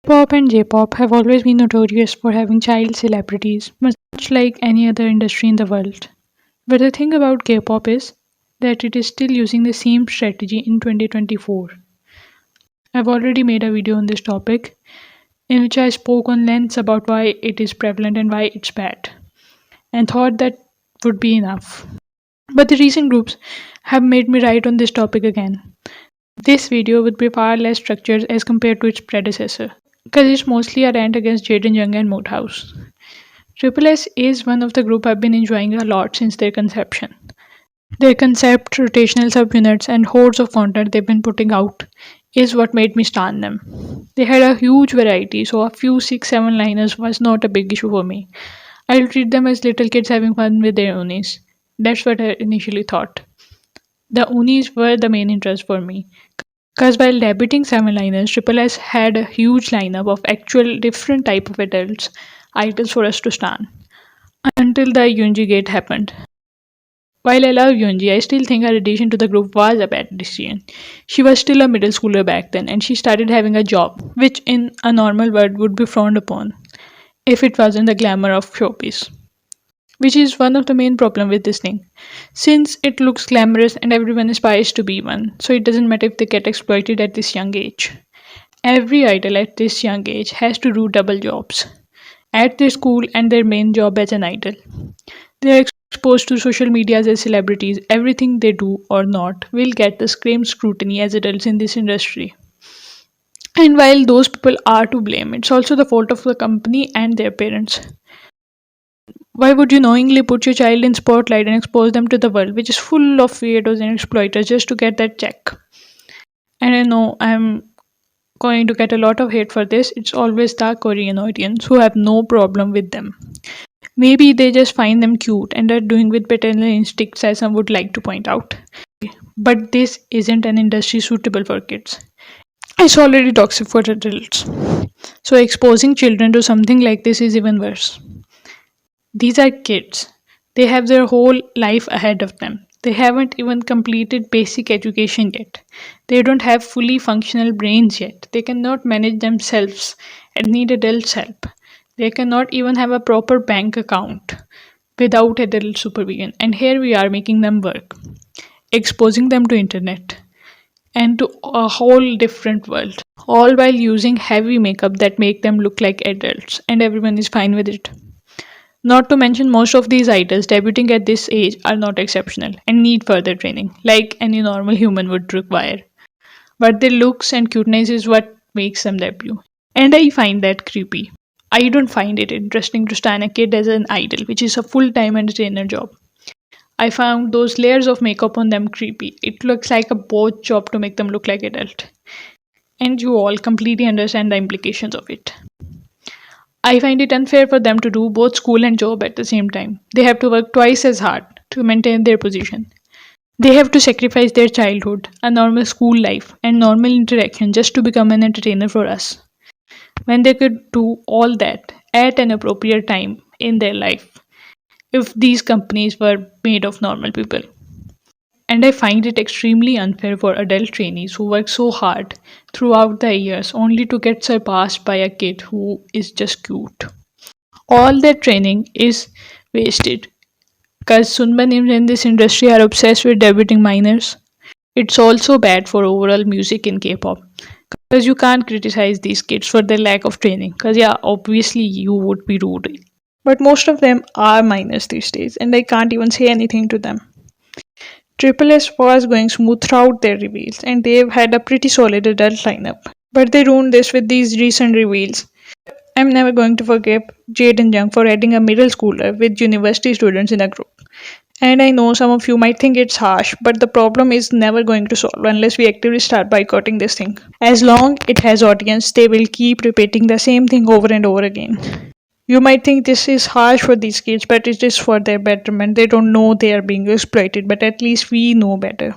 Pop and J-pop have always been notorious for having child celebrities, much like any other industry in the world. But the thing about K-pop is that it is still using the same strategy in 2024. I've already made a video on this topic in which I spoke on length about why it is prevalent and why it's bad, and thought that would be enough. But the recent groups have made me write on this topic again. This video would be far less structured as compared to its predecessor, because it's mostly a rant against Jaden Young and Modhaus. Triple S is one of the group I've been enjoying a lot since their conception. Their concept, rotational subunits, and hordes of content they've been putting out is what made me stan them. They had a huge variety, so a few 6-7 liners was not a big issue for me. I'll treat them as little kids having fun with their unis. That's what I initially thought. The unis were the main interest for me. Because while debuting 7-liners, Triple S had a huge lineup of actual different type of adults, idols for us to stan. Until the Yoonji gate happened. While I love Yoonji, I still think her addition to the group was a bad decision. She was still a middle schooler back then and she started having a job, which in a normal world would be frowned upon if it wasn't the glamour of showbiz. Which is one of the main problem with this thing. Since it looks glamorous and everyone aspires to be one, so it doesn't matter if they get exploited at this young age. Every idol at this young age has to do double jobs at their school and their main job as an idol. They are exposed to social media as celebrities. Everything they do or not will get the same scrutiny as adults in this industry. And while those people are to blame, it's also the fault of the company and their parents. Why would you knowingly put your child in spotlight and expose them to the world, which is full of weirdos and exploiters, just to get that check? And I know I'm going to get a lot of hate for this. It's always the Korean audience who have no problem with them. Maybe they just find them cute and are doing with paternal instincts, as some would like to point out. But this isn't an industry suitable for kids. It's already toxic for adults. So exposing children to something like this is even worse. These are kids. They have their whole life ahead of them. They haven't even completed basic education yet. They don't have fully functional brains yet. They cannot manage themselves and need adults' help. They cannot even have a proper bank account without adult supervision. And here we are making them work, exposing them to internet and to a whole different world, all while using heavy makeup that make them look like adults, and everyone is fine with it. Not to mention, most of these idols debuting at this age are not exceptional and need further training, like any normal human would require. But their looks and cuteness is what makes them debut. And I find that creepy. I don't find it interesting to stand a kid as an idol, which is a full-time entertainer job. I found those layers of makeup on them creepy. It looks like a both job to make them look like adult. And you all completely understand the implications of it. I find it unfair for them to do both school and job at the same time. They have to work twice as hard to maintain their position. They have to sacrifice their childhood, a normal school life, and normal interaction just to become an entertainer for us. When they could do all that at an appropriate time in their life if these companies were made of normal people. And I find it extremely unfair for adult trainees who work so hard throughout the years only to get surpassed by a kid who is just cute. All their training is wasted because Sunbanim in this industry are obsessed with debuting minors. It's also bad for overall music in K-pop because you can't criticize these kids for their lack of training because yeah, obviously you would be rude. But most of them are minors these days and I can't even say anything to them. Triple S was going smooth throughout their reveals and they've had a pretty solid adult lineup. But they ruined this with these recent reveals. I'm never going to forgive Jaden Young for adding a middle schooler with university students in a group. And I know some of you might think it's harsh, but the problem is never going to solve unless we actively start boycotting this thing. As long it has audience, they will keep repeating the same thing over and over again. You might think this is harsh for these kids, but it is for their betterment. They don't know they are being exploited, but at least we know better.